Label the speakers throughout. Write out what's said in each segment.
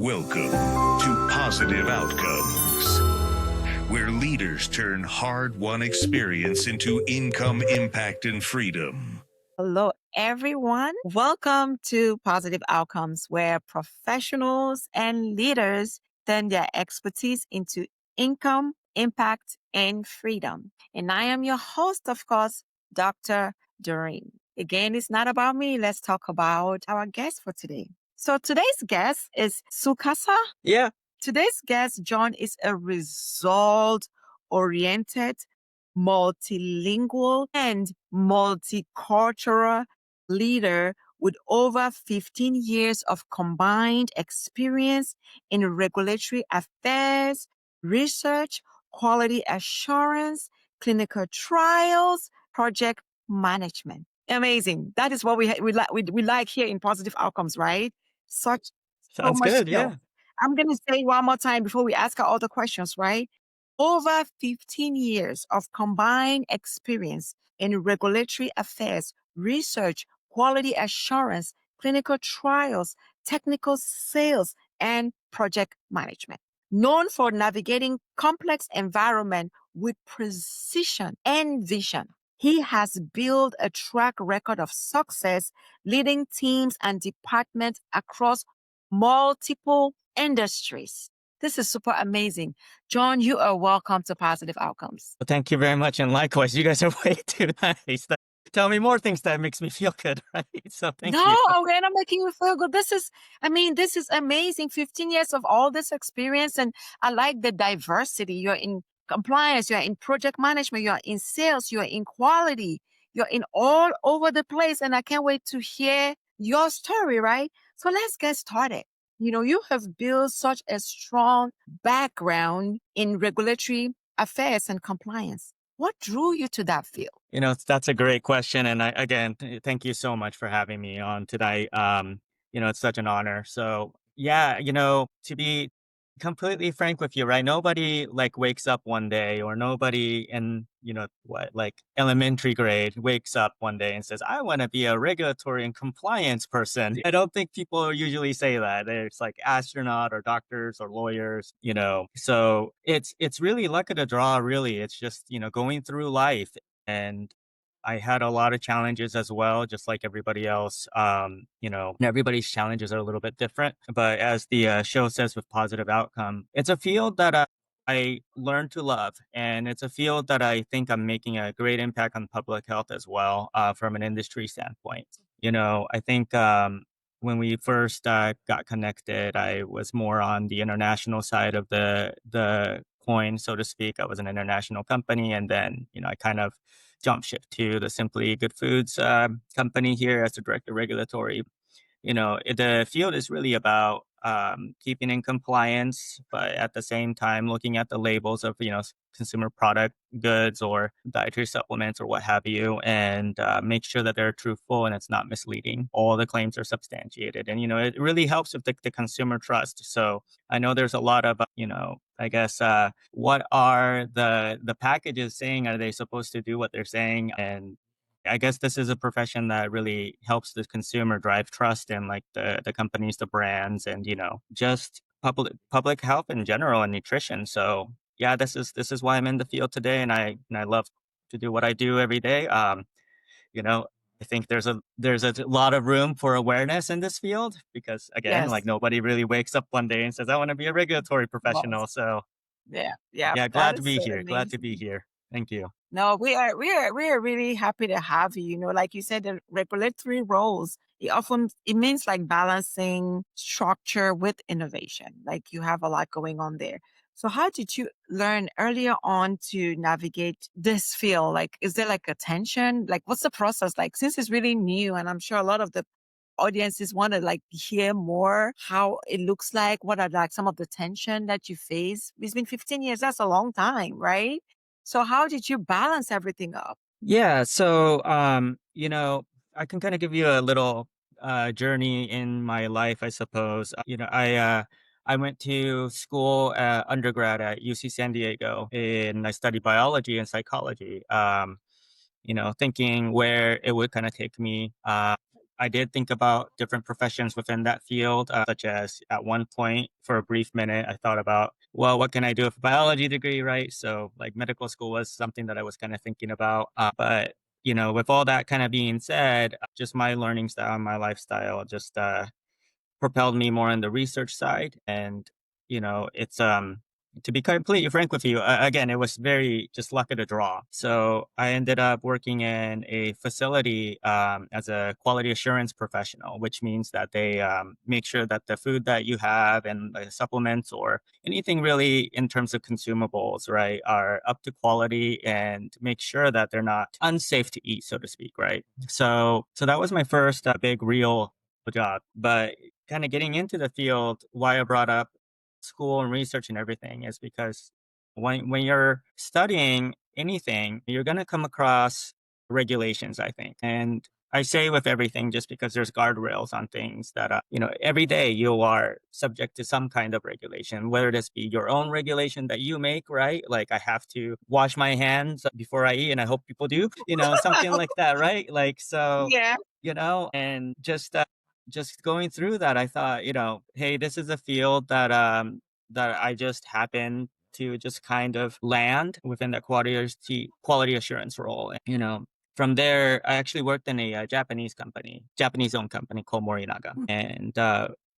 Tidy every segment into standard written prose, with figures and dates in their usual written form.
Speaker 1: Welcome to Positive Outcomes, where leaders turn hard-won experience into income, impact, and freedom.
Speaker 2: Hello, everyone. Welcome to Positive Outcomes, where professionals and leaders turn their expertise into income, impact, and freedom. And I am your host, of course, Dr. Doreen. Again, it's not about me. Let's talk about our guest for today. So today's guest is Tsukasa.
Speaker 3: Yeah.
Speaker 2: Today's guest, John, is a result-oriented, multilingual, and multicultural leader with over 15 years of combined experience in regulatory affairs, research, quality assurance, clinical trials, project management. Amazing. That is what we like here in Positive Outcomes, right? So
Speaker 3: Sounds
Speaker 2: much
Speaker 3: good.
Speaker 2: skill.
Speaker 3: Yeah.
Speaker 2: I'm going to say one more time before we ask her all the questions, right? Over 15 years of combined experience in regulatory affairs, research, quality assurance, clinical trials, technical sales, and project management. Known for navigating complex environment with precision and vision. He has built a track record of success, leading teams and departments across multiple industries. This is super amazing. John, you are welcome to Positive Outcomes.
Speaker 3: Well, thank you very much. And likewise, you guys are way too nice. Tell me more things that makes me feel good, right? So thank
Speaker 2: No,
Speaker 3: you.
Speaker 2: we're not making you feel good. This is amazing. 15 years of all this experience. And I like the diversity. You're in compliance, you're in project management, you're in sales, you're in quality, you're in all over the place. And I can't wait to hear your story, right? So let's get started. You have built such a strong background in regulatory affairs and compliance. What drew you to that field?
Speaker 3: That's a great question. And again, thank you so much for having me on today. It's such an honor. So yeah, to be completely frank with you, right? Nobody like wakes up one day or nobody in, like elementary grade wakes up one day and says, I want to be a regulatory and compliance person. I don't think people usually say that. It's like astronaut or doctors or lawyers, So it's really luck of the draw, really. It's just, going through life. And I had a lot of challenges as well, just like everybody else. And everybody's challenges are a little bit different. But as the show says with positive outcome, it's a field that I learned to love. And it's a field that I think I'm making a great impact on public health as well, from an industry standpoint. I think when we first got connected, I was more on the international side of the coin, so to speak. I was an international company, and then I kind of jump ship to the Simply Good Foods company here as the director of regulatory. The field is really about keeping in compliance, but at the same time looking at the labels of consumer product goods or dietary supplements or what have you, and make sure that they're truthful and it's not misleading. All the claims are substantiated, and it really helps with the consumer trust. So I know there's a lot of I guess what are the packages saying? Are they supposed to do what they're saying? And I guess this is a profession that really helps the consumer drive trust in like the companies, the brands, and just public health in general and nutrition. So yeah, this is why I'm in the field today, and I love to do what I do every day. You know, I think there's a lot of room for awareness in this field because again,
Speaker 2: Yes.
Speaker 3: like nobody really wakes up one day and says, I want to be a regulatory professional. So
Speaker 2: Yeah, yeah,
Speaker 3: yeah,
Speaker 2: that
Speaker 3: glad to
Speaker 2: is
Speaker 3: be
Speaker 2: so
Speaker 3: here. Glad to be
Speaker 2: amazing.
Speaker 3: here. Thank you.
Speaker 2: No, we are really happy to have you. Like you said, the regulatory roles, it means like balancing structure with innovation. Like you have a lot going on there. So how did you learn earlier on to navigate this field? Like, is there like a tension? Like, what's the process like? Since it's really new, and I'm sure a lot of the audiences want to like hear more how it looks like, what are like some of the tension that you face. It's been 15 years, that's a long time, right? So how did you balance everything up?
Speaker 3: Yeah, so I can kind of give you a little journey in my life, I suppose. I went to school undergrad at UC San Diego, and I studied biology and psychology. Thinking where it would kind of take me. I did think about different professions within that field, such as at one point, for a brief minute, I thought about, well, what can I do with a biology degree, right? So, like medical school was something that I was kind of thinking about. But with all that kind of being said, just my learning style, my lifestyle, just propelled me more on the research side. And, it's to be completely frank with you, again, it was very just luck of the draw. So I ended up working in a facility as a quality assurance professional, which means that they make sure that the food that you have and supplements or anything really in terms of consumables, right, are up to quality and make sure that they're not unsafe to eat, so to speak, right? So that was my first big real job. But kind of getting into the field, why I brought up school and research and everything is because when you're studying anything, you're going to come across regulations, I think. And I say with everything just because there's guardrails on things that, every day you are subject to some kind of regulation, whether this be your own regulation that you make, right? Like I have to wash my hands before I eat, and I hope people do, something like that, right? Like, so,
Speaker 2: Yeah.
Speaker 3: and just going through that, I thought, hey, this is a field that I just happened to just kind of land within that quality assurance role. And, from there, I actually worked in a Japanese-owned company called Morinaga. And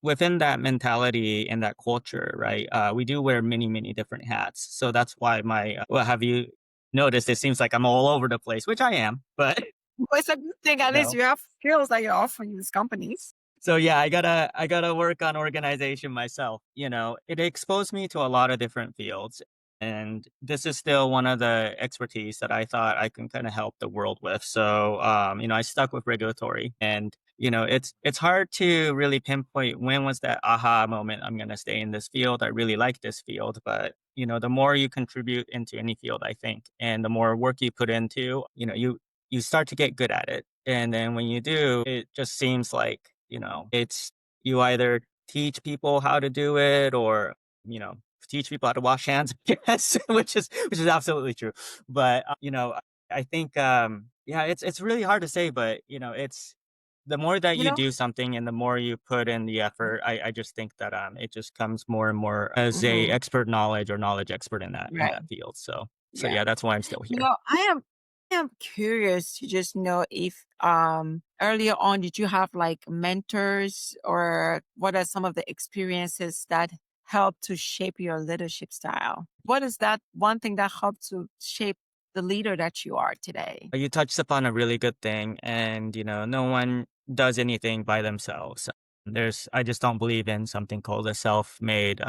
Speaker 3: within that mentality and that culture, right, we do wear many, many different hats. So that's why well, have you noticed? It seems like I'm all over the place, which I am, but
Speaker 2: Well, it's a good thing. At least
Speaker 3: no.
Speaker 2: you have skills that you're offering these companies.
Speaker 3: So yeah, I gotta work on organization myself. It exposed me to a lot of different fields, and this is still one of the expertise that I thought I can kind of help the world with. So I stuck with regulatory, and it's hard to really pinpoint when was that aha moment. I'm gonna stay in this field. I really like this field, but the more you contribute into any field, I think, and the more work you put into, you start to get good at it. And then when you do, it just seems like, it's you either teach people how to do it or, you know, teach people how to wash hands, I guess, which is absolutely true. But I think yeah, it's really hard to say, but it's the more that
Speaker 2: You
Speaker 3: you
Speaker 2: know?
Speaker 3: do something and the more you put in the effort, I just think that it just comes more and more as a
Speaker 2: Mhm.
Speaker 3: expert knowledge or knowledge expert in that
Speaker 2: Right.
Speaker 3: field. So
Speaker 2: Yeah.
Speaker 3: yeah, that's why I'm still
Speaker 2: You
Speaker 3: here.
Speaker 2: know, I am curious to just know if earlier on did you have like mentors or what are some of the experiences that helped to shape your leadership style? What is that one thing that helped to shape the leader that you are today?
Speaker 3: You touched upon a really good thing, and no one does anything by themselves. I just don't believe in something called a self-made,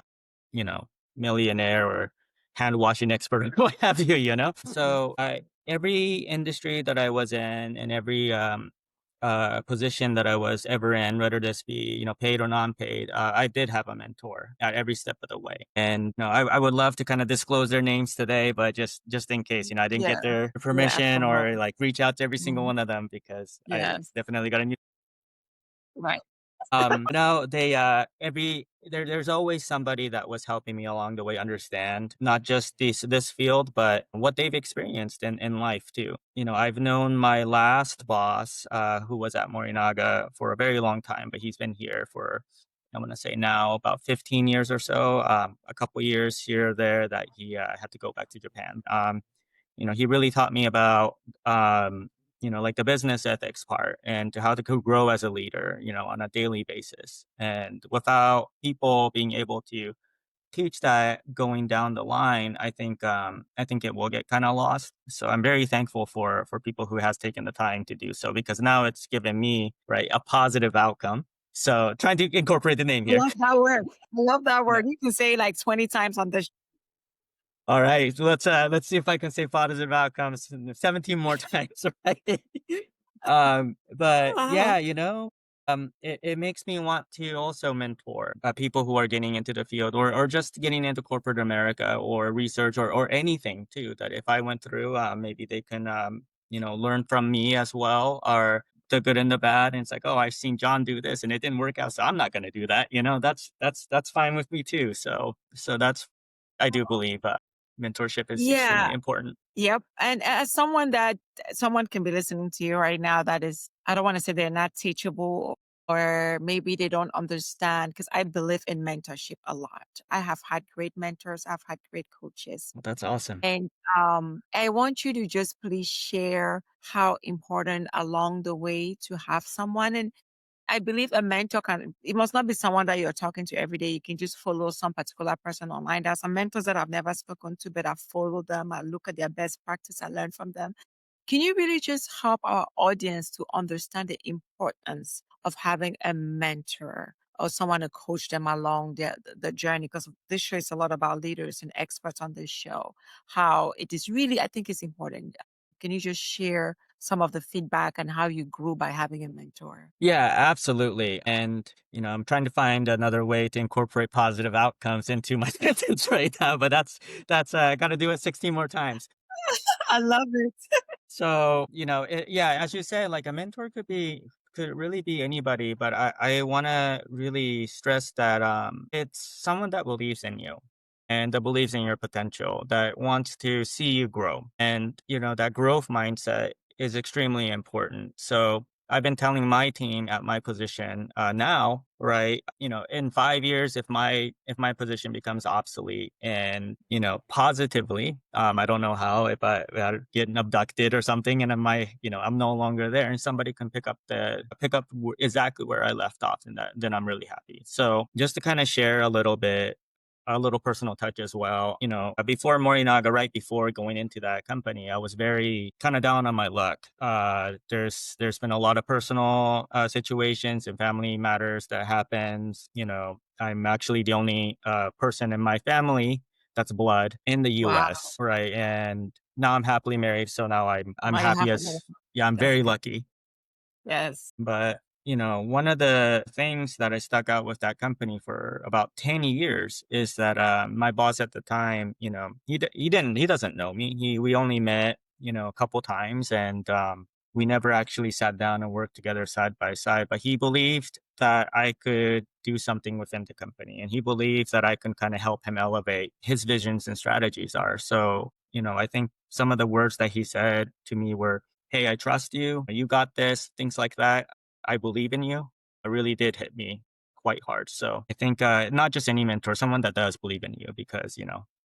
Speaker 3: you know, millionaire or hand washing expert or what have you. So every industry that I was in, and every position that I was ever in, whether this be paid or non-paid, I did have a mentor at every step of the way. And I would love to kind of disclose their names today, but just in case I didn't
Speaker 2: Yeah.
Speaker 3: get their
Speaker 2: Yeah,
Speaker 3: permission or
Speaker 2: absolutely.
Speaker 3: like reach out to every single
Speaker 2: Mhm.
Speaker 3: one of them because I
Speaker 2: Yes.
Speaker 3: definitely got a
Speaker 2: Right.
Speaker 3: no, they there's always somebody that was helping me along the way understand not just this field, but what they've experienced in life too. I've known my last boss, who was at Morinaga for a very long time, but he's been here for I want to say now about 15 years or so. A couple years here or there that he had to go back to Japan. He really taught me about like the business ethics part and to how to grow as a leader, on a daily basis. And without people being able to teach that going down the line, I think it will get kind of lost. So I'm very thankful for people who has taken the time to do so because now it's given me right a positive outcome. So trying to incorporate the name
Speaker 2: I
Speaker 3: here.
Speaker 2: love that word. I love that
Speaker 3: Yeah.
Speaker 2: word. You can say it like 20 times on this.
Speaker 3: All right, so let's see if I can say positive outcomes 17 more times, right? But
Speaker 2: Uh-huh.
Speaker 3: yeah, it makes me want to also mentor people who are getting into the field or just getting into corporate America or research or anything too. That if I went through, maybe they can learn from me as well, or the good and the bad. And it's like, oh, I've seen John do this and it didn't work out, so I'm not going to do that. That's fine with me too. So that's I do believe. mentorship is
Speaker 2: Yeah.
Speaker 3: extremely important.
Speaker 2: Yep. And as someone that someone can be listening to you right now that is, I don't want to say they're not teachable or maybe they don't understand because I believe in mentorship a lot. I have had great mentors, I've had great coaches.
Speaker 3: Well, that's awesome.
Speaker 2: And I want you to just please share how important along the way to have someone. And I believe a mentor can, it must not be someone that you're talking to every day. You can just follow some particular person online. There are some mentors that I've never spoken to, but I follow them. I look at their best practice. I learn from them. Can you really just help our audience to understand the importance of having a mentor or someone to coach them along the journey? Because this show is a lot about leaders and experts on this show. How it is really, I think it's important. Can you just share some of the feedback and how you grew by having a mentor?
Speaker 3: Yeah, absolutely. And, I'm trying to find another way to incorporate positive outcomes into my sentence right now, but that's got to do it 16 more times.
Speaker 2: I love it.
Speaker 3: So, yeah, as you said, like a mentor could really be anybody, but I want to really stress that it's someone that believes in you and that believes in your potential, that wants to see you grow. And, that growth mindset is extremely important. So, I've been telling my team at my position now, right? In 5 years, if my position becomes obsolete, and positively, I don't know how, if I get abducted or something, and I'm no longer there, and somebody can pick up exactly where I left off, and then I'm really happy. So just to kind of share a little personal touch as well. Before Morinaga, right before going into that company, I was very kind of down on my luck. There's been a lot of personal situations and family matters that happens. I'm actually the only person in my family that's blood in the
Speaker 2: Wow.
Speaker 3: U.S. Right, and now I'm happily married. So now I'm
Speaker 2: Now you
Speaker 3: happy
Speaker 2: have
Speaker 3: as
Speaker 2: another.
Speaker 3: yeah, I'm
Speaker 2: That's
Speaker 3: very
Speaker 2: good.
Speaker 3: lucky.
Speaker 2: Yes.
Speaker 3: But, one of the things that I stuck out with that company for about 10 years is that my boss at the time, he doesn't know me. We only met, a couple times, and we never actually sat down and worked together side by side. But he believed that I could do something within the company, and he believed that I can kind of help him elevate his visions and strategies are. So, I think some of the words that he said to me were, "Hey, I trust you. You got this," things like that. "I believe in you." It really did hit me quite hard. So I think not just any mentor, someone that does believe in you, because,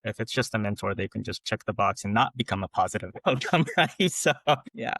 Speaker 3: if it's just a mentor, they can just check the box and not become a positive outcome, right? So, yeah.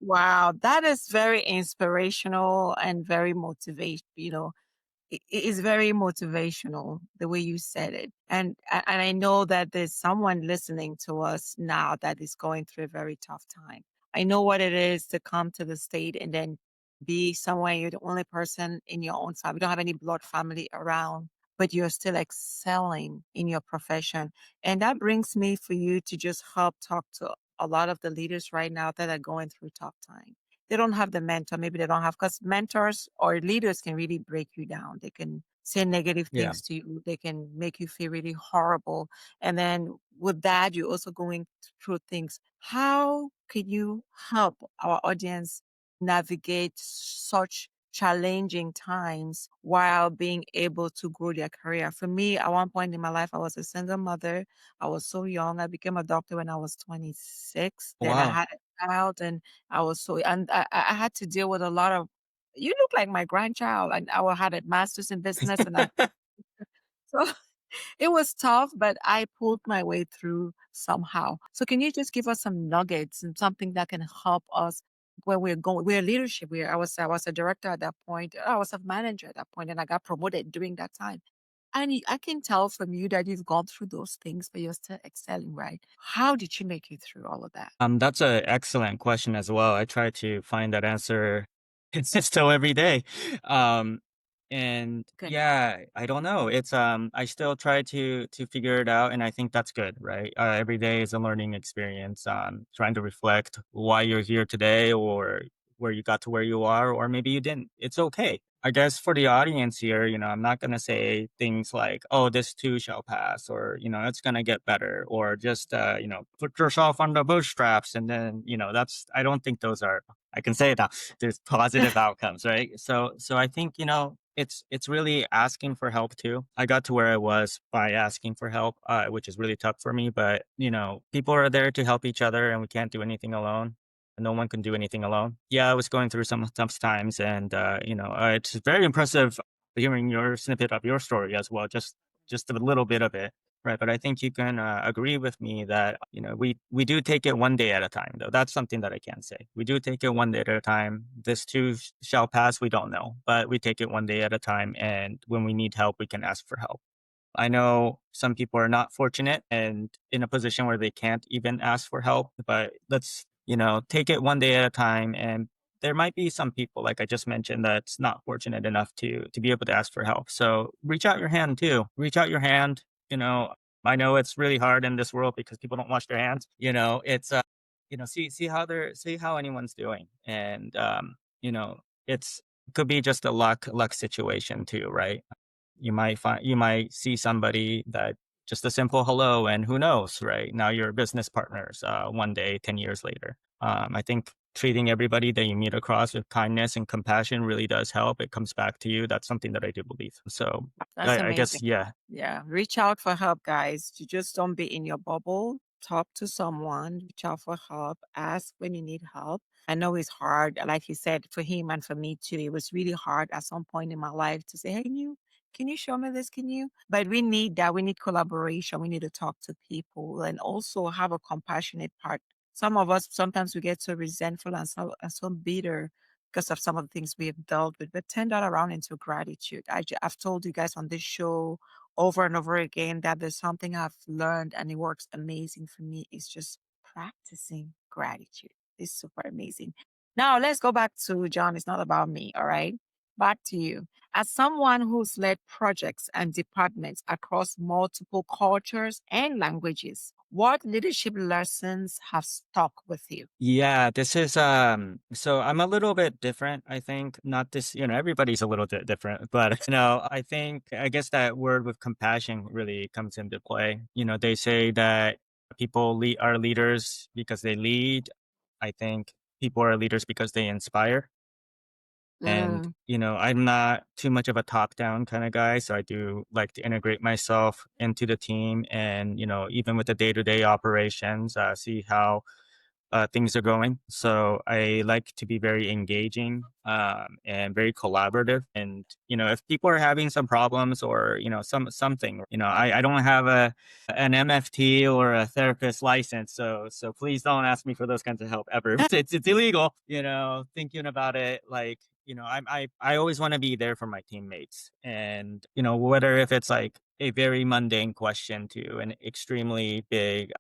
Speaker 2: Wow. That is very inspirational and very motivate, it is very motivational the way you said it. And I know that there's someone listening to us now that is going through a very tough time. I know what it is to come to the state and then be somewhere you're the only person in your own family. You don't have any blood family around, but you're still excelling in your profession. And that brings me for you to just help talk to a lot of the leaders right now that are going through tough time. They don't have the mentor. Maybe they don't have, because mentors or leaders can really break you down. They can say negative
Speaker 3: Yeah.
Speaker 2: things to you. They can make you feel really horrible. And then with that, you're also going through things. How can you help our audience navigate such challenging times while being able to grow their career? For me, at one point in my life, I was a single mother. I was so young. I became a doctor when I was 26. Then I
Speaker 3: Wow.
Speaker 2: had a child, and I was so, and I had to deal with a lot of, you look like my grandchild, and had a master's in business, and so it was tough, but I pulled my way through somehow. So can you just give us some nuggets and something that can help us where we're going? We're leadership. I was a director at that point. I was a manager at that point, and I got promoted during that time. And I can tell from you that you've gone through those things, but you're still excelling, right? How did you make it through all of that?
Speaker 3: That's an excellent question as well. I try to find that answer still every day. Um, and
Speaker 2: Good.
Speaker 3: yeah, I don't know. It's I still try to figure it out, and I think that's good, right? Every day is a learning experience. Trying to reflect why you're here today, or where you got to where you are, or maybe you didn't. It's okay. I guess for the audience here, I'm not going to say things like, "Oh, this too shall pass," or, "It's going to get better," or just, "Put yourself on the bootstraps." And then, I don't think those are, I can say it now, there's positive outcomes, right? So I think, it's really asking for help too. I got to where I was by asking for help, which is really tough for me. But people are there to help each other, and we can't do anything alone. No one can do anything alone. Yeah, I was going through some tough times, and it's very impressive hearing your snippet of your story as well. Just a little bit of it. Right, but I think you can agree with me that we do take it one day at a time. Though that's something that I can say. We do take it one day at a time. This too shall pass. We don't know, but we take it one day at a time. And when we need help, we can ask for help. I know some people are not fortunate and in a position where they can't even ask for help, but let's, take it one day at a time. And there might be some people, like I just mentioned, that's not fortunate enough to be able to ask for help. So reach out your hand too. Reach out your hand. You know, I know it's really hard in this world because people don't wash their hands. It's see how anyone's doing. And it's could be just a luck situation too, right? You might see somebody that just a simple hello, and who knows, right? Now you're business partners one day, 10 years later. I think treating everybody that you meet across with kindness and compassion really does help. It comes back to you. That's something that I do believe. So
Speaker 2: That's
Speaker 3: I guess,
Speaker 2: amazing.
Speaker 3: yeah.
Speaker 2: Yeah. Reach out for help, guys. You just don't be in your bubble. Talk to someone, reach out for help, ask when you need help. I know it's hard, like you said, for him and for me too. It was really hard at some point in my life to say, hey, can you show me this? Can you? But we need that. We need collaboration. We need to talk to people and also have a compassionate part. Some of us, sometimes we get so resentful and so bitter because of some of the things we have dealt with, but turn that around into gratitude. I've told you guys on this show over and over again that there's something I've learned and it works amazing for me. It's just practicing gratitude. It's super amazing. Now let's go back to John. It's not about me. All right. Back to you. As someone who's led projects and departments across multiple cultures and languages, what leadership lessons have stuck with you?
Speaker 3: Yeah, this is so I'm a little bit different, I think. Not this, everybody's a little bit different, but I guess that word with compassion really comes into play. They say that are leaders because they lead. I think people are leaders because they inspire. And,
Speaker 2: Mm,
Speaker 3: I'm not too much of a top down kind of guy. So I do like to integrate myself into the team and, even with the day to day operations, see how things are going. So I like to be very engaging and very collaborative. And if people are having some problems or something, I don't have an MFT or a therapist license, so please don't ask me for those kinds of help ever. It's illegal. Thinking about it, like I always want to be there for my teammates, and whether if it's like a very mundane question to an extremely big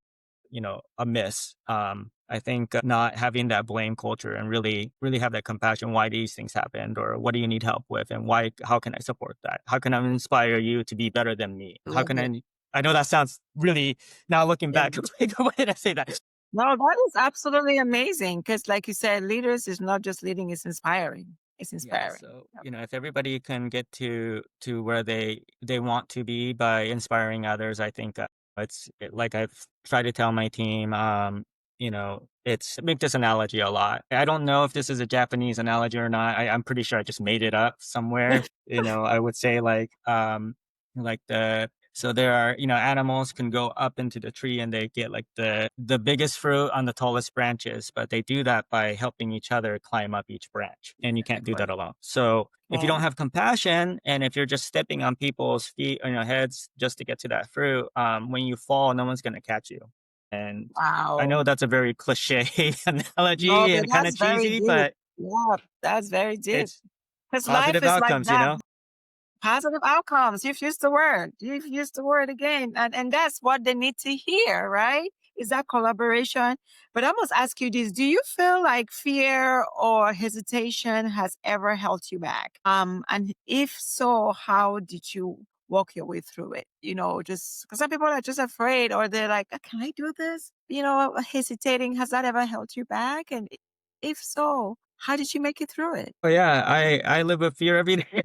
Speaker 3: a miss. I think not having that blame culture and really, really have that compassion, why these things happened or what do you need help with and how can I support that? How can I inspire you to be better than me? How
Speaker 2: love
Speaker 3: can
Speaker 2: it.
Speaker 3: I know that sounds really, now looking
Speaker 2: Yeah.
Speaker 3: back, like, why did I say that?
Speaker 2: No, that is absolutely amazing. Because, like you said, leaders is not just leading; it's inspiring. It's
Speaker 3: Yeah,
Speaker 2: inspiring.
Speaker 3: so if everybody can get to where they want to be by inspiring others, I think like I've tried to tell my team. It's I make this analogy a lot. I don't know if this is a Japanese analogy or not. I'm pretty sure I just made it up somewhere. I would say like so there are animals can go up into the tree and they get like the biggest fruit on the tallest branches, but they do that by helping each other climb up each branch, and you can't do that
Speaker 2: Exactly.
Speaker 3: alone. So if you don't
Speaker 2: Mm.
Speaker 3: have compassion and if you're just stepping on people's feet or heads just to get to that fruit, when you fall, no one's gonna catch you. And I
Speaker 2: Wow.
Speaker 3: know that's a very cliche
Speaker 2: No,
Speaker 3: analogy
Speaker 2: but
Speaker 3: and kind
Speaker 2: that's
Speaker 3: of
Speaker 2: very
Speaker 3: cheesy,
Speaker 2: deep.
Speaker 3: but
Speaker 2: Yeah, that's very deep.
Speaker 3: it's
Speaker 2: Because life
Speaker 3: positive
Speaker 2: is like
Speaker 3: outcomes,
Speaker 2: that. Positive outcomes. You've used the word. You've used the word again. And that's what they need to hear, right? Is that collaboration? But I must ask you this. Do you feel like fear or hesitation has ever held you back? And if so, how did you walk your way through it? Just because some people are just afraid or they're like, can I do this? Hesitating. Has that ever held you back? And if so, how did you make it through it?
Speaker 3: Oh yeah, I live with fear every day,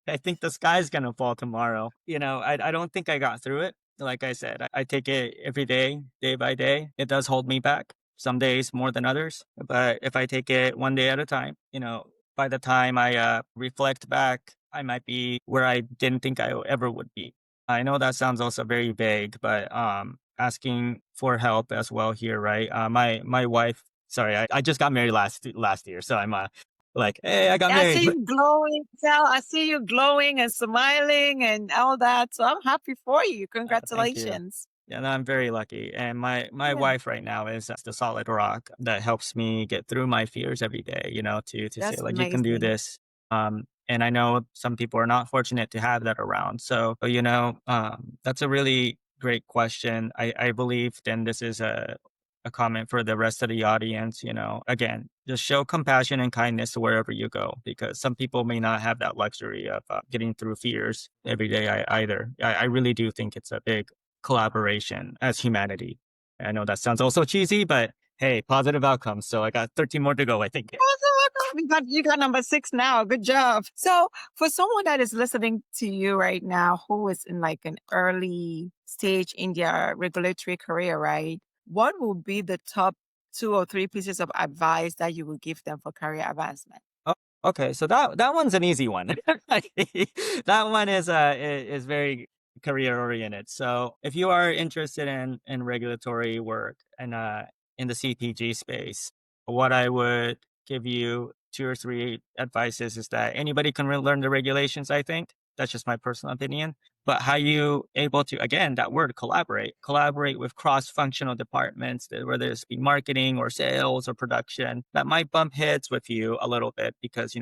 Speaker 3: I think the sky's gonna fall tomorrow. I don't think I got through it. Like I said, I take it every day, day by day. It does hold me back. Some days more than others. But if I take it one day at a time, by the time I reflect back I might be where I didn't think I ever would be. I know that sounds also very vague, but asking for help as well here, right? My wife, sorry, I just got married last year, so I'm like, hey, I got
Speaker 2: I
Speaker 3: married.
Speaker 2: see you glowing, Sal. I see you glowing and smiling and all that. So I'm happy for you.
Speaker 3: Thank you.
Speaker 2: Congratulations.
Speaker 3: Yeah, no, I'm very lucky. And my
Speaker 2: Yeah,
Speaker 3: wife right now is the solid rock that helps me get through my fears every day, to say
Speaker 2: that's
Speaker 3: like you can do
Speaker 2: amazing.
Speaker 3: this. And I know some people are not fortunate to have that around. So, that's a really great question. I believe then this is a comment for the rest of the audience, again, just show compassion and kindness wherever you go, because some people may not have that luxury of getting through fears every day either. I really do think it's a big collaboration as humanity. I know that sounds also cheesy, but hey, positive outcomes. So I got 13 more to go, I think.
Speaker 2: You got number 6 now. Good job. So for someone that is listening to you right now who is in like an early stage in their regulatory career, right? What would be the top 2 or 3 pieces of advice that you would give them for career advancement?
Speaker 3: Oh, okay. So that one's an easy one. That one is very career oriented. So if you are interested in regulatory work and in the CPG space, what I would give you 2 or 3 advices is that anybody can learn the regulations. I think that's just my personal opinion. But how you able to, again, that word, collaborate with cross-functional departments, whether it's be marketing or sales or production, that might bump heads with you a little bit because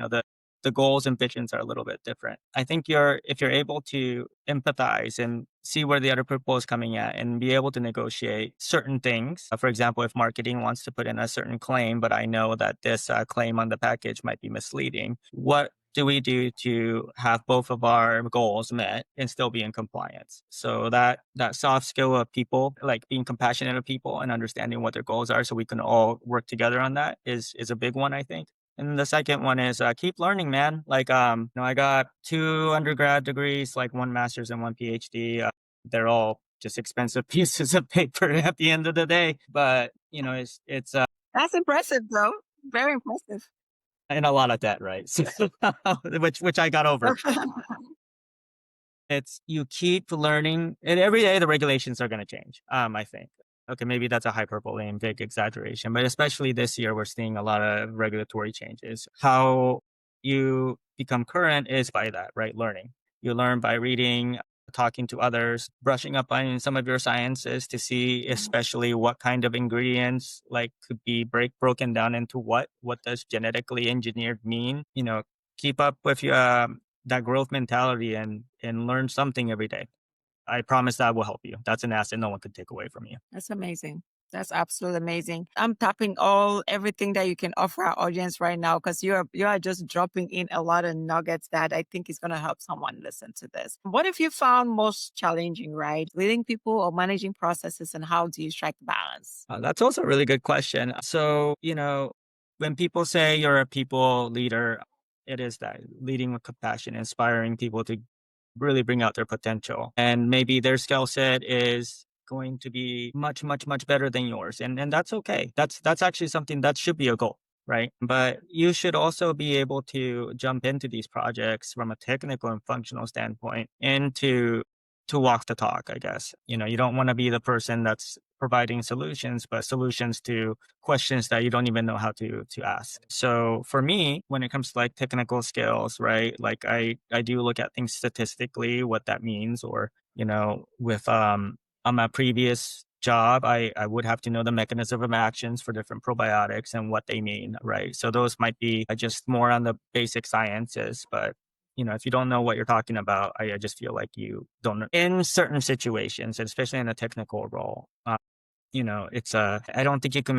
Speaker 3: the goals and visions are a little bit different. I think if you're able to empathize and see where the other people is coming at and be able to negotiate certain things. For example, if marketing wants to put in a certain claim, but I know that this claim on the package might be misleading, what do we do to have both of our goals met and still be in compliance? So that soft skill of people, like being compassionate of people and understanding what their goals are, so we can all work together on that is a big one, I think. And the second one is keep learning, man. Like, I got 2 undergrad degrees, like 1 master's and 1 Ph.D. They're all just expensive pieces of paper at the end of the day, but it's
Speaker 2: That's impressive, though. Very impressive.
Speaker 3: in a lot of debt, right? So, which I got over. It's you keep learning, and every day the regulations are going to change. I think. Okay, maybe that's a hyperbole and big exaggeration, but especially this year, we're seeing a lot of regulatory changes. How you become current is by that, right? Learning. You learn by reading, talking to others, brushing up on some of your sciences to see, especially what kind of ingredients like could be broken down into what does genetically engineered mean. Keep up with your that growth mentality and learn something every day. I promise that will help you. That's an asset no one could take away from you.
Speaker 2: That's amazing. That's absolutely amazing. I'm tapping everything that you can offer our audience right now because you are just dropping in a lot of nuggets that I think is going to help someone listen to this. What have you found most challenging, right? Leading people or managing processes, and how do you strike balance?
Speaker 3: That's also a really good question. So, when people say you're a people leader, it is that leading with compassion, inspiring people to really bring out their potential. And maybe their skill set is going to be much, much, much better than yours. And that's okay. That's actually something that should be a goal, right? But you should also be able to jump into these projects from a technical and functional standpoint and to walk the talk, I guess. You don't want to be the person that's providing solutions, but solutions to questions that you don't even know how to ask. So for me, when it comes to like technical skills, right? Like I do look at things statistically, what that means, or with on my previous job, I would have to know the mechanism of actions for different probiotics and what they mean, right? So those might be just more on the basic sciences, but if you don't know what you're talking about, I just feel like you don't know. In certain situations, especially in a technical role. It's I don't think you can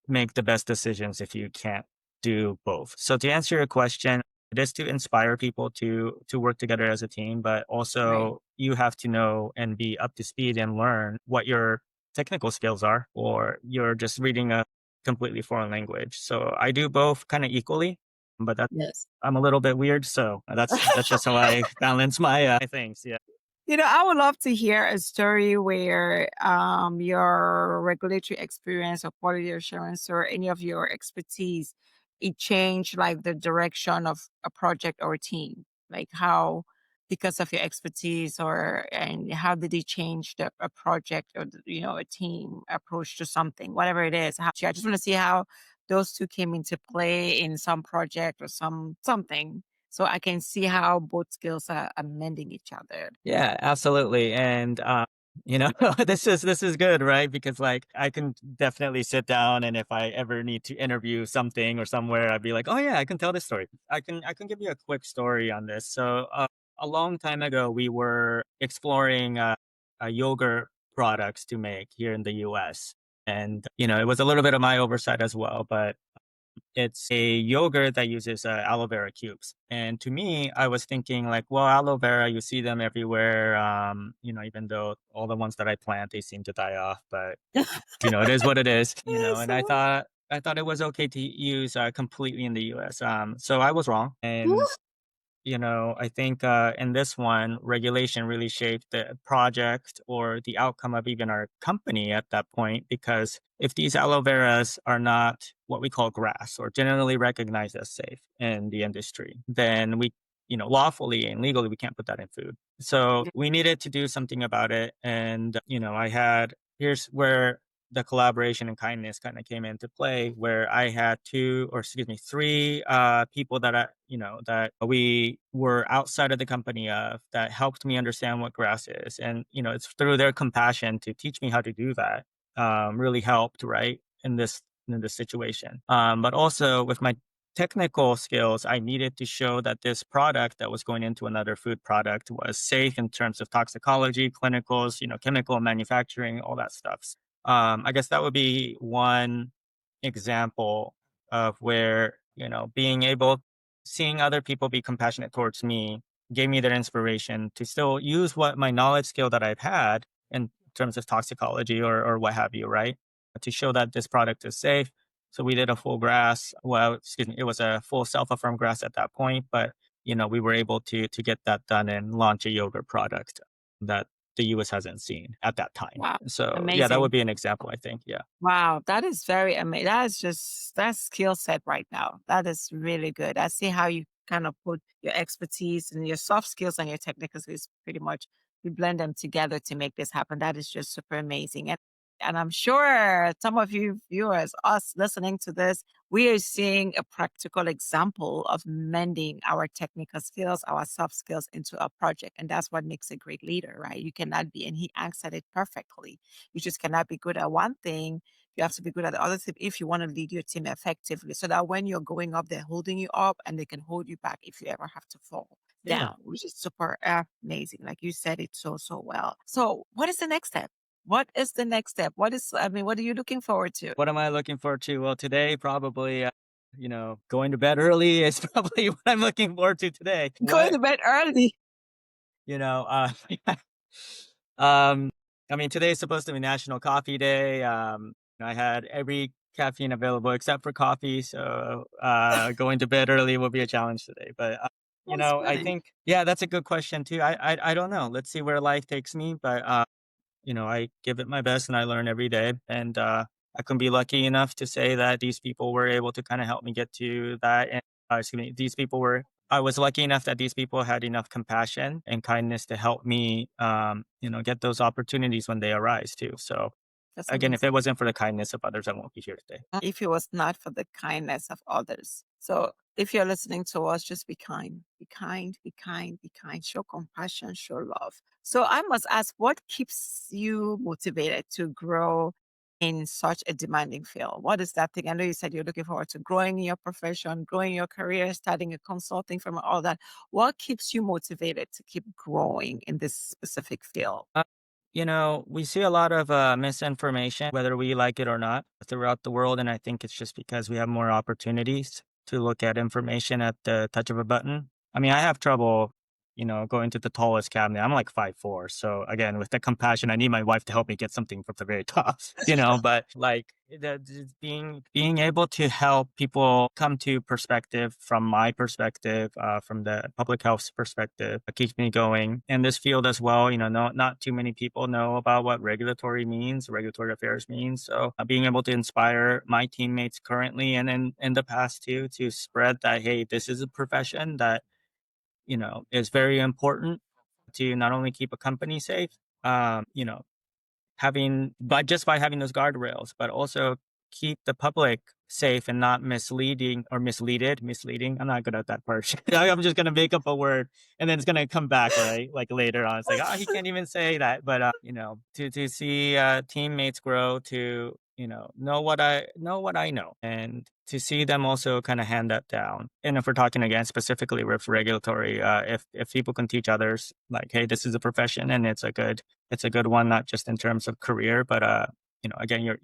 Speaker 3: make the best decisions if you can't do both. So to answer your question, it is to inspire people to work together as a team, but
Speaker 2: Right.
Speaker 3: also you have to know and be up to speed and learn what your technical skills are, or you're just reading a completely foreign language. So I do both kind of equally, but
Speaker 2: Yes.
Speaker 3: I'm a little bit weird, so that's just how I balance my things. Yeah.
Speaker 2: I would love to hear a story where your regulatory experience or quality assurance or any of your expertise, it changed like the direction of a project or a team. Like how, because of your expertise, or and how did it change a project, or a team approach to something, whatever it is. How, I just want to see how those two came into play in some project or something, so I can see how both skills are amending each other.
Speaker 3: Yeah, absolutely. And you know, this is good, right? Because like I can definitely sit down, and if I ever need to interview something or somewhere, I'd be like, "Oh yeah, I can tell this story. I can give you a quick story on this." So, a long time ago, we were exploring yogurt products to make here in the US. And, it was a little bit of my oversight as well, but it's a yogurt that uses aloe vera cubes. And to me, I was thinking like, well, aloe vera, you see them everywhere. Even though all the ones that I plant, they seem to die off, but it is what it is, and I
Speaker 2: So,
Speaker 3: thought it was okay to use completely in the US. So I was wrong. And I think in this one, regulation really shaped the project or the outcome of even our company at that point. Because if these aloe veras are not what we call grass or generally recognized as safe in the industry, then we, lawfully and legally, we can't put that in food. So we needed to do something about it. And, here's where the collaboration and kindness kind of came into play, where I had three people that we were outside of the company of, that helped me understand what grass is. And, it's through their compassion to teach me how to do that, really helped, right, in this situation. But also with my technical skills, I needed to show that this product that was going into another food product was safe in terms of toxicology, clinicals, chemical manufacturing, all that stuff. I guess that would be one example of where, seeing other people be compassionate towards me gave me that inspiration to still use what my knowledge skill that I've had in terms of toxicology or what have you, right? To show that this product is safe. So we did a full grass. Well, excuse me, it was a full self-affirmed grass at that point, but we were able to get that done and launch a yogurt product that the US hasn't seen at that time.
Speaker 2: wow,
Speaker 3: So yeah, that would
Speaker 2: amazing.
Speaker 3: be an example, I think. Yeah.
Speaker 2: Wow, that is very amazing. That is just that skill set right now. That is really good. I see how you kind of put your expertise and your soft skills and your technical skills, pretty much you blend them together to make this happen. That is just super amazing. And I'm sure some of you viewers, us listening to this, we are seeing a practical example of mending our technical skills, our soft skills into a project. And that's what makes a great leader, right? You cannot be, and he answered it perfectly. You just cannot be good at one thing. You have to be good at the other thing if you want to lead your team effectively, so that when you're going up, they're holding you up and they can hold you back if you ever have to fall
Speaker 3: Yeah.
Speaker 2: down, which is super amazing. Like you said it so, so well. So, what is the next step? What is the next step? What are you looking forward to?
Speaker 3: What am I looking forward to? Well, today probably, going to bed early is probably what I'm looking forward to today.
Speaker 2: Going
Speaker 3: What,
Speaker 2: to bed early.
Speaker 3: you know, um, I mean, today is supposed to be National Coffee Day. I had every caffeine available except for coffee. So, going to bed early will be a challenge today. But,
Speaker 2: That's
Speaker 3: I
Speaker 2: funny.
Speaker 3: think, yeah, that's a good question too. I don't know. Let's see where life takes me. But, I give it my best and I learn every day. And I can be lucky enough to say that these people were able to kind of help me get to that. And I was lucky enough that these people had enough compassion and kindness to help me, get those opportunities when they arise too. So
Speaker 2: That's
Speaker 3: again, if
Speaker 2: amazing.
Speaker 3: it wasn't for the kindness of others, I won't be here today.
Speaker 2: If it was not for the kindness of others. So if you're listening to us, just be kind, be kind, be kind, be kind, show compassion, show love. So I must ask, what keeps you motivated to grow in such a demanding field? What is that thing? I know you said you're looking forward to growing in your profession, growing your career, starting a consulting firm, and all that. What keeps you motivated to keep growing in this specific field?
Speaker 3: We see a lot of misinformation, whether we like it or not, throughout the world. And I think it's just because we have more opportunities to look at information at the touch of a button. I mean, I have trouble, going to the tallest cabinet. I'm like 5'4". So again, with the compassion, I need my wife to help me get something from the very top, but like being able to help people come to perspective from my perspective, from the public health perspective, keeps me going in this field as well. Not too many people know about what regulatory affairs means. So being able to inspire my teammates currently and in the past too, to spread that, hey, this is a profession that is very important to not only keep a company safe, you know, by having those guardrails, but also keep the public safe and not misleading or misleading. I'm not good at that part. I'm just gonna make up a word and then it's gonna come back, right? Like later on, it's like, oh, he can't even say that. But to see teammates grow, to know what I know, and to see them also kind of hand that down. And if we're talking again specifically with regulatory, if people can teach others, like, hey, this is a profession and it's a good one, not just in terms of career, but again,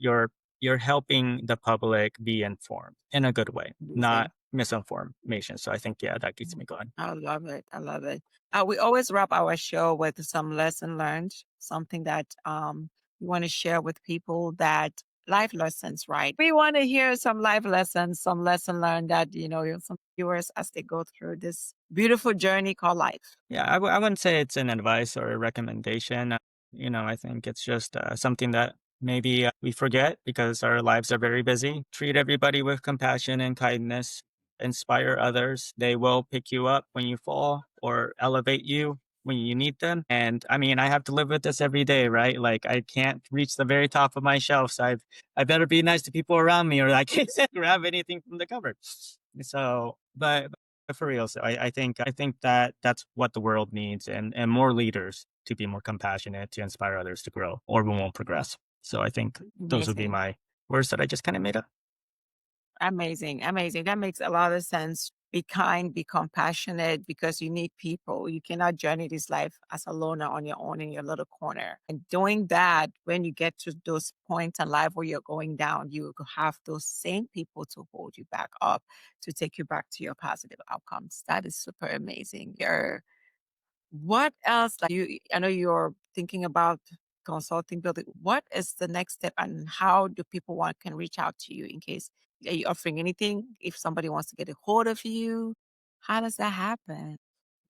Speaker 3: you're helping the public be informed in a good way, not misinformation. So I think, yeah, that keeps me going.
Speaker 2: I love it. I love it. We always wrap our show with some lesson learned, something that we want to share with people, that life lessons, right? We want to hear some life lessons, some lesson learned that, some viewers as they go through this beautiful journey called life.
Speaker 3: Yeah, I wouldn't say it's an advice or a recommendation. I think it's just something that maybe we forget because our lives are very busy. Treat everybody with compassion and kindness. Inspire others. They will pick you up when you fall or elevate you when you need them. And I mean, I have to live with this every day, right? Like I can't reach the very top of my shelf, so I better be nice to people around me, or I can't grab anything from the cupboard. So, but for real, so I think that that's what the world needs, and more leaders to be more compassionate, to inspire others to grow, or we won't progress. So I think those would be
Speaker 2: Amazing.
Speaker 3: my words that I just kind of made up.
Speaker 2: Amazing. Amazing. That makes a lot of sense. Be kind, be compassionate, because you need people. You cannot journey this life as a loner on your own in your little corner. And doing that, when you get to those points in life where you're going down, you will have those same people to hold you back up, to take you back to your positive outcomes. That is super amazing. What else? Like I know you're thinking about consulting building. What is the next step, and how do people can reach out to you in case, are you offering anything? If somebody wants to get a hold of you, how does that happen?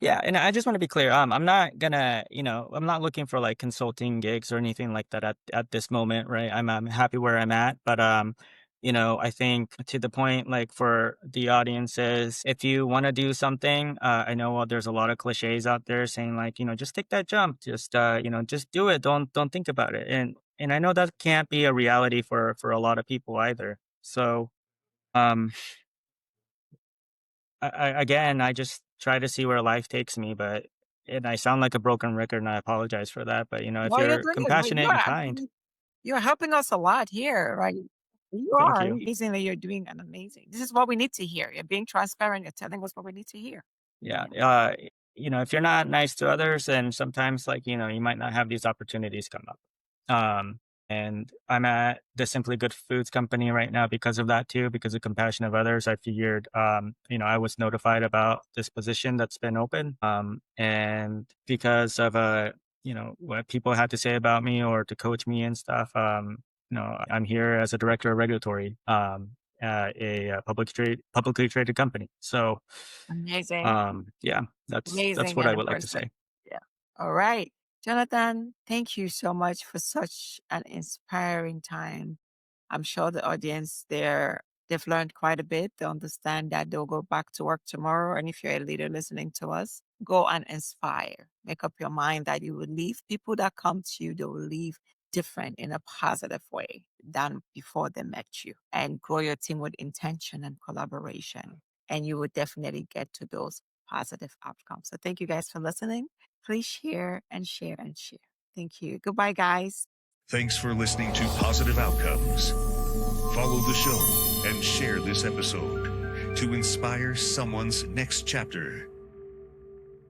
Speaker 3: Yeah, and I just want to be clear. I'm not gonna, I'm not looking for like consulting gigs or anything like that at this moment, right? I'm happy where I'm at, but I think to the point, like for the audiences, if you want to do something, I know there's a lot of cliches out there saying like, just take that jump, just just do it. Don't think about it, and I know that can't be a reality for a lot of people either. So, um, again, I just try to see where life takes me, and I sound like a broken record, and I apologize for that. But if
Speaker 2: Well, you're
Speaker 3: you're
Speaker 2: doing it.
Speaker 3: compassionate and kind,
Speaker 2: You're helping us a lot here, right? You
Speaker 3: thank
Speaker 2: are
Speaker 3: you.
Speaker 2: amazingly. You're doing an amazing. This is what we need to hear. You're being transparent. You're telling us what we need to hear.
Speaker 3: Yeah.
Speaker 2: Yeah.
Speaker 3: If you're not nice to others, then sometimes like, you might not have these opportunities come up. Um, and I'm at the Simply Good Foods company right now because of that too, because of compassion of others. I figured, I was notified about this position that's been open. And because of, what people had to say about me or to coach me and stuff, I'm here as a director of regulatory, a publicly traded company. So,
Speaker 2: Amazing.
Speaker 3: yeah, that's
Speaker 2: Amazing
Speaker 3: what
Speaker 2: and
Speaker 3: I would like to
Speaker 2: impressive.
Speaker 3: say.
Speaker 2: Yeah. All right. Jonathan, thank you so much for such an inspiring time. I'm sure the audience there, they've learned quite a bit. They understand that they'll go back to work tomorrow. And if you're a leader listening to us, go and inspire. Make up your mind that you will leave people that come to you, they will leave different in a positive way than before they met you. And grow your team with intention and collaboration. And you will definitely get to those positive outcomes. So thank you guys for listening. Please share and share and share. Thank you. Goodbye, guys.
Speaker 1: Thanks for listening to Positive Outcomes. Follow the show and share this episode to inspire someone's next chapter.